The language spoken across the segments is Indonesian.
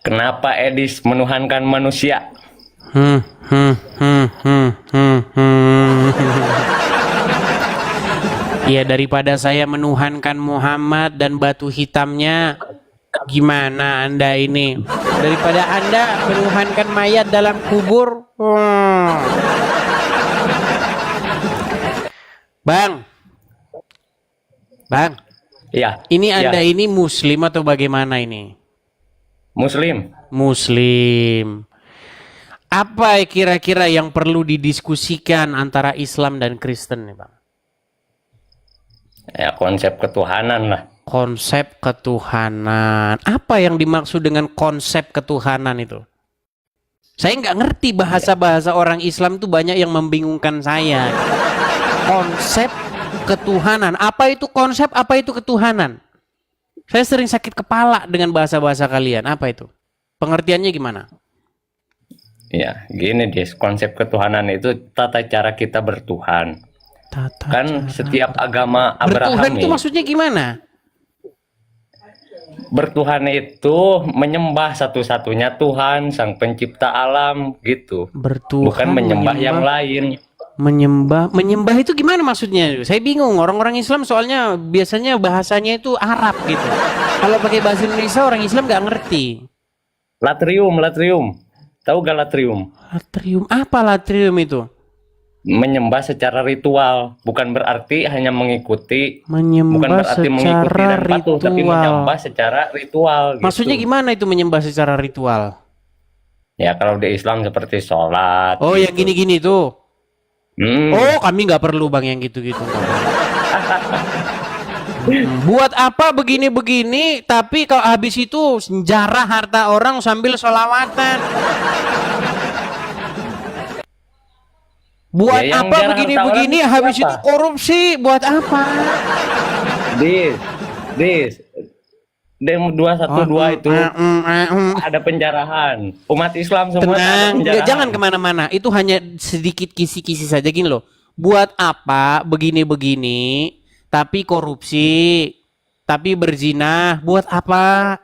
Kenapa Edis menuhankan manusia? Hmm, hmm, hmm, hmm, hmm, hmm. Ya, daripada saya menuhankan Muhammad dan batu hitamnya, gimana Anda ini? Daripada Anda menuhankan mayat dalam kubur. Bang, Bang, Iya, ini iya. Anda ini Muslim atau bagaimana ini? Muslim. Muslim. Apa kira-kira yang perlu didiskusikan antara Islam dan Kristen nih, Bang? Ya, konsep ketuhanan lah. Konsep ketuhanan. Apa yang dimaksud dengan konsep ketuhanan itu? Saya nggak ngerti bahasa-bahasa orang Islam tuh banyak yang membingungkan saya. Konsep ketuhanan. Apa itu konsep? Apa itu ketuhanan? Saya sering sakit kepala dengan bahasa-bahasa kalian. Apa itu? Pengertiannya gimana? Ya, gini Dis, konsep ketuhanan itu tata cara kita bertuhan. Kan setiap agama Bertuhan Abrahami itu maksudnya gimana? bertuhan itu menyembah satu-satunya Tuhan, Sang Pencipta alam gitu. Bertuhan, Bukan menyembah yang lain. Menyembah itu gimana maksudnya? Saya bingung. Orang-orang Islam soalnya biasanya bahasanya itu Arab gitu. Kalau pakai bahasa Indonesia orang Islam nggak ngerti. Latrium. Tahu gak latrium? Latrium, apa latrium itu? Menyembah secara ritual, bukan berarti hanya mengikuti, Menyembah bukan berarti mengikuti secara dan patuh, tapi ritual. menyembah secara ritual. Gitu. Maksudnya gimana itu menyembah secara ritual? Ya kalau di Islam seperti sholat. Oh, gitu. yang gini-gini tuh. Oh, kami nggak perlu bang yang gitu-gitu. Buat apa begini-begini, tapi kalau habis itu jarah harta orang sambil sholawatan. Buat Ya, yang apa jarah begini-begini, harta orang habis itu itu korupsi, buat apa? Dis, Dem 212 itu ada penjarahan. Umat Islam semua ada Tenang, penjarahan. jangan kemana-mana. Itu hanya sedikit kisi-kisi saja gini loh. Buat apa begini-begini, tapi korupsi, tapi berzina, buat apa?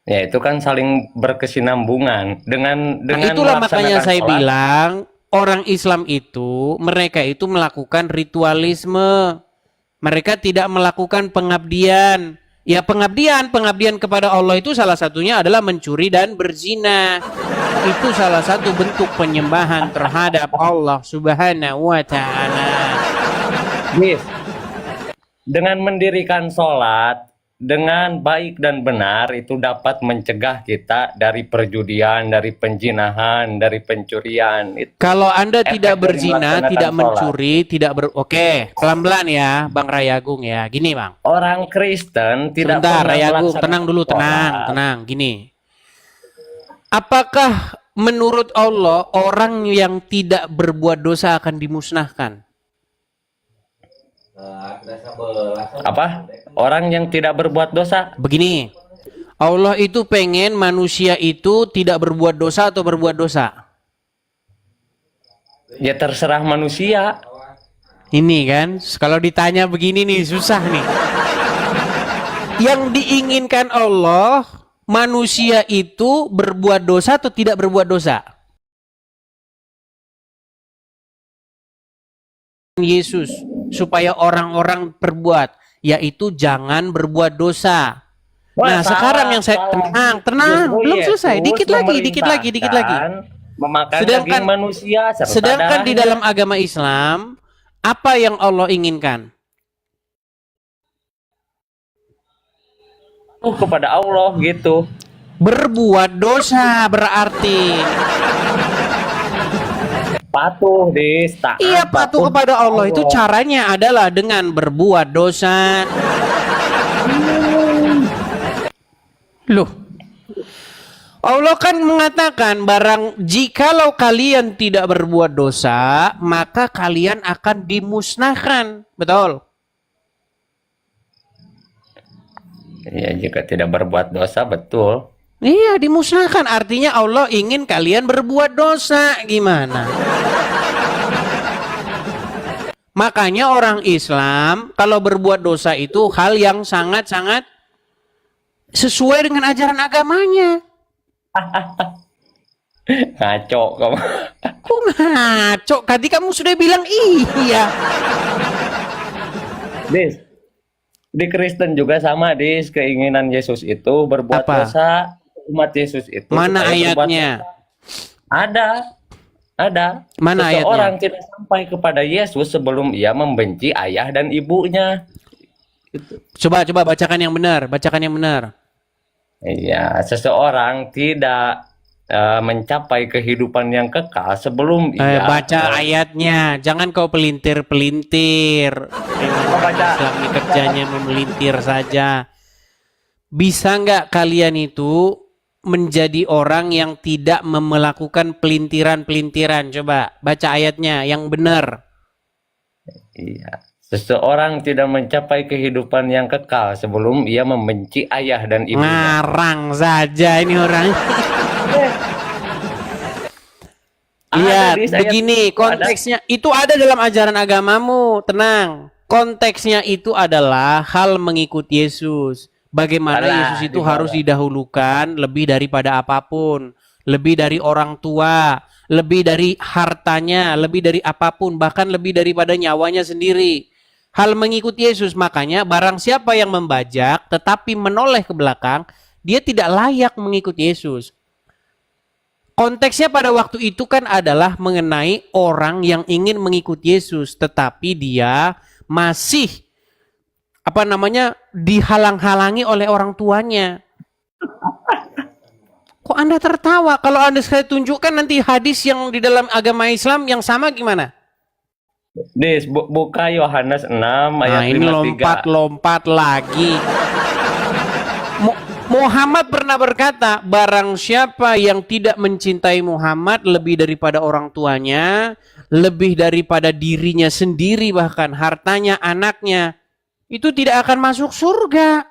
Ya itu kan saling berkesinambungan dengan Itulah makanya melaksanakan saya sholat. bilang orang Islam itu mereka itu melakukan ritualisme. Mereka tidak melakukan pengabdian. Ya pengabdian kepada Allah itu salah satunya adalah mencuri dan berzina. Itu salah satu bentuk penyembahan terhadap Allah Subhanahu wa taala. Dis, dengan mendirikan sholat dengan baik dan benar itu dapat mencegah kita dari perjudian, dari penjinahan, dari pencurian. Kalau Anda tidak efek dari berzina, melaksanakan tidak sholat. mencuri, Oke, pelan-pelan ya, Bang Rayagung ya. Gini, Bang. Orang Kristen tidak Sebentar, pernah Rayagung, melaksanakan tenang dulu, sholat. tenang. Gini. Apakah menurut Allah orang yang tidak berbuat dosa akan dimusnahkan? Apa? Orang yang tidak berbuat dosa? Begini, Allah itu pengen manusia itu tidak berbuat dosa atau berbuat dosa. Ya terserah manusia. Ini kan, kalau ditanya begini nih, susah nih. Yang diinginkan Allah, manusia itu berbuat dosa atau tidak berbuat dosa? Yesus, supaya orang-orang berbuat, yaitu jangan berbuat dosa. Nah, sekarang yang saya tenang, belum selesai. Dikit lagi. Memakan daging manusia serta Sedangkan di darahnya. dalam agama Islam, apa yang Allah inginkan? Kepada Allah gitu. Berbuat dosa berarti. Patuh, Dis. Taat, Iya, patuh kepada Allah itu caranya adalah dengan berbuat dosa. Loh, Allah kan mengatakan jikalau kalian tidak berbuat dosa, maka kalian akan dimusnahkan. Betul? Ya, jika tidak berbuat dosa, betul. Iya, dimusnahkan. Artinya Allah ingin kalian berbuat dosa. Gimana? Makanya orang Islam kalau berbuat dosa itu hal yang sangat-sangat sesuai dengan ajaran agamanya. Ngaco kamu. Kok ngaco? Tadi kamu sudah bilang iya. Dis, di Kristen juga sama, Dis. Keinginan Yesus itu berbuat Apa? dosa. Umat Yesus itu Mana supaya berbuat ayatnya? Ada, ada. Mana Seseorang ayatnya? tidak sampai kepada Yesus sebelum ia membenci ayah dan ibunya. Coba bacakan yang benar, bacakan yang benar. Iya, seseorang tidak mencapai kehidupan yang kekal sebelum ia Baca ayatnya, jangan kau pelintir-pelintir. baca. Islam ini kerjanya memelintir saja. Bisa nggak kalian itu menjadi orang yang tidak melakukan pelintiran-pelintiran? Coba baca ayatnya yang benar. Iya. Seseorang tidak mencapai kehidupan yang kekal sebelum ia membenci ayah dan ibunya. Ngarang saja ini orang. Ada Lihat, di ayat begini itu konteksnya. Itu ada dalam ajaran agamamu. Tenang. Konteksnya itu adalah hal mengikut Yesus. Bagaimana Alah, Yesus itu di bawah. harus didahulukan lebih daripada apapun. Lebih dari orang tua. Lebih dari hartanya. Lebih dari apapun. Bahkan lebih daripada nyawanya sendiri. Hal mengikut Yesus. Makanya barang siapa yang membajak tetapi menoleh ke belakang, dia tidak layak mengikut Yesus. Konteksnya pada waktu itu kan adalah mengenai orang yang ingin mengikuti Yesus, tetapi dia masih dihalang-halangi oleh orang tuanya. Kok Anda tertawa? Kalau Anda saya tunjukkan nanti hadis yang di dalam agama Islam yang sama gimana? Dis, buka Yohanes 6 ayat Nah, ini 53. lompat lagi. Muhammad pernah berkata, barang siapa yang tidak mencintai Muhammad lebih daripada orang tuanya, lebih daripada dirinya sendiri, bahkan hartanya, anaknya, itu tidak akan masuk surga.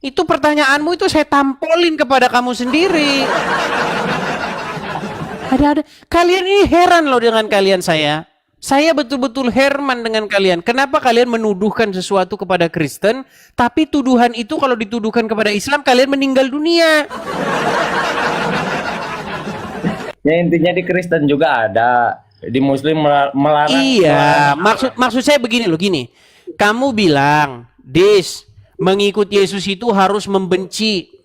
Itu pertanyaanmu itu saya tampolin kepada kamu sendiri. Ada. Kalian ini heran loh dengan kalian saya. Saya betul-betul heran dengan kalian. Kenapa kalian menuduhkan sesuatu kepada Kristen, tapi tuduhan itu kalau dituduhkan kepada Islam, kalian meninggal dunia. Ya intinya di Kristen juga ada, di Muslim melarang. Iya, maksud saya begini loh, gini. Kamu bilang, Dis, mengikut Yesus itu harus membenci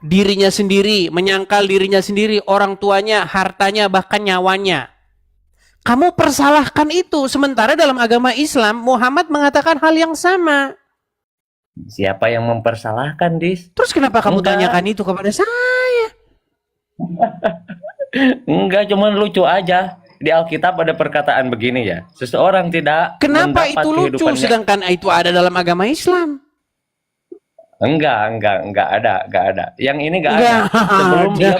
dirinya sendiri, menyangkal dirinya sendiri, orang tuanya, hartanya, bahkan nyawanya. Kamu persalahkan itu, sementara dalam agama Islam Muhammad mengatakan hal yang sama. Siapa yang mempersalahkan, Dis? Terus kenapa kamu Enggak. tanyakan itu kepada saya? Enggak, cuman lucu aja. Di Alkitab ada perkataan begini ya. Seseorang tidak Kenapa mendapat itu lucu kehidupannya. sedangkan itu ada dalam agama Islam? Enggak ada. Yang ini enggak ada. Enggak Sebelum ada. dia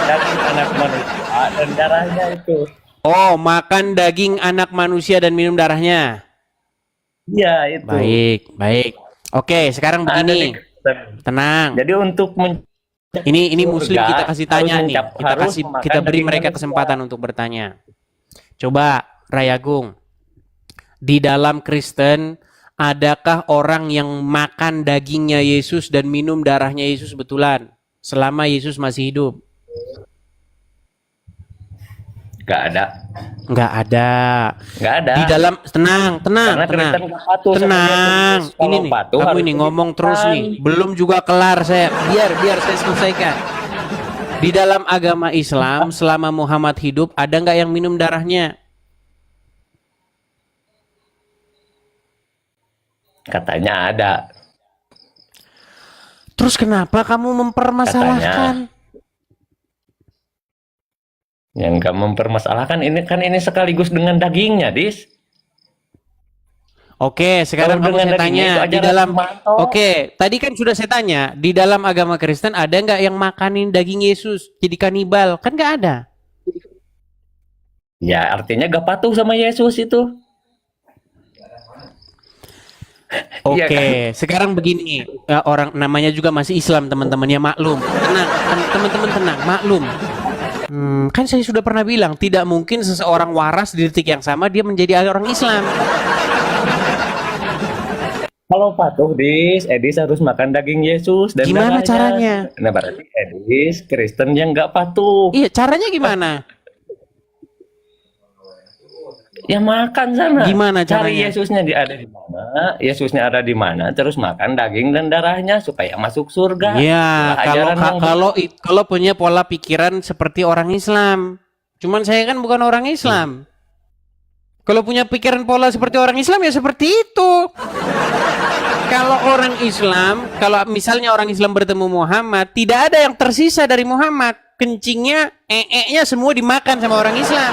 dari anak manusia dan darahnya itu. Oh, makan daging anak manusia dan minum darahnya. Iya, itu. Baik. Oke, sekarang Ada di begini. Kristen. Tenang. Jadi untuk Ini Muslim surga, kita kasih tanya harus nih. harus Kita memakan beri daging mereka manusia. kesempatan untuk bertanya. Coba Rayagung. Di dalam Kristen adakah orang yang makan dagingnya Yesus dan minum darahnya Yesus betulan selama Yesus masih hidup? Enggak ada. Enggak ada. Enggak ada. Di dalam tenang. Karena Kristen nggak patuh sama Tenang. Yesus. Kalau Ini nih, patuh kamu harus ini ngomong terus dimakan. nih. Belum juga kelar saya. Biar saya selesaikan. Di dalam agama Islam selama Muhammad hidup ada nggak yang minum darahnya? Katanya ada. Terus kenapa kamu mempermasalahkan? Yang nggak mempermasalahkan ini sekaligus dengan dagingnya, Dis. Oke, sekarang Kalau kamu saya dengan dagingnya tanya itu di ajaran dalam. Sumanto. Oke, tadi kan sudah saya tanya di dalam agama Kristen ada nggak yang makanin daging Yesus jadi kanibal? Kan nggak ada. Ya artinya gak patuh sama Yesus itu. Oke, Iya sekarang begini, orang namanya juga masih Islam teman-teman ya, maklum. Tenang, teman-teman tenang, maklum. Kan saya sudah pernah bilang tidak mungkin seseorang waras di detik yang sama dia menjadi orang Islam. Kalau patuh Edis harus makan daging Yesus dan Gimana darahnya. caranya? Nah berarti Edis Kristen yang nggak patuh. Iya, caranya gimana? Ya makan sana. Gimana Cari caranya? Yesusnya ada di mana? Yesusnya ada di mana? Terus makan daging dan darahnya supaya masuk surga. Iya, Itulah kalau ajaran yang kalau punya pola pikiran seperti orang Islam. Cuman saya kan bukan orang Islam. Kalau punya pikiran pola seperti orang Islam ya seperti itu. Kalau orang Islam, kalau misalnya orang Islam bertemu Muhammad, tidak ada yang tersisa dari Muhammad. Kencingnya, nya semua dimakan sama orang Islam.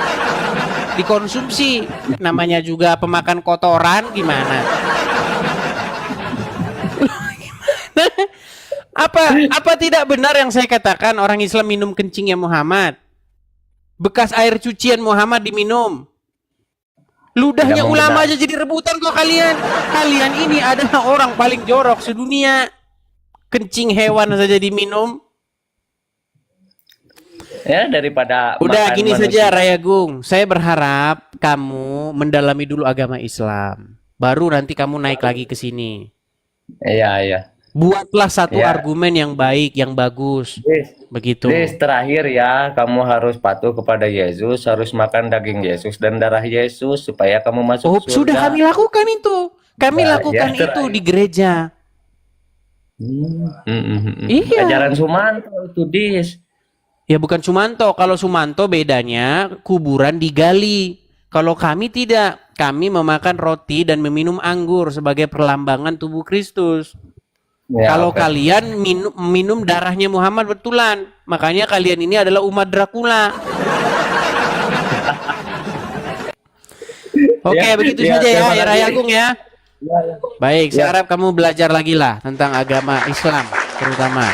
Dikonsumsi. Namanya juga pemakan kotoran, gimana? Apa tidak benar yang saya katakan orang Islam minum kencingnya Muhammad? Bekas air cucian Muhammad diminum. Ludahnya Tidak ulama benar. aja jadi rebutan kok kalian. Kalian ini adalah orang paling jorok sedunia. Kencing hewan saja diminum. Ya daripada Udah makan gini manusia. saja Raya Gung. Saya berharap kamu mendalami dulu agama Islam. Baru nanti kamu naik lagi ke sini. Iya. Buatlah satu Ya. argumen yang baik, yang bagus. Begitu. Terakhir ya, kamu harus patuh kepada Yesus, harus makan daging Yesus dan darah Yesus supaya kamu masuk Oh, surga. sudah kami lakukan itu. Kami Ya, lakukan ya, itu di gereja. Iya. Ajaran Sumanto itu Ya bukan Sumanto. Kalau Sumanto bedanya kuburan digali. Kalau kami tidak. Kami memakan roti dan meminum anggur sebagai perlambangan tubuh Kristus. Ya, Kalau oke. kalian minum darahnya Muhammad betulan. Makanya kalian ini adalah umat Dracula. Oke, Ya, begitu ya, saja ya, terima ya kasih. Raya Agung ya. Ya. Baik, saya Ya. harap kamu belajar lagi lah tentang agama Islam terutama.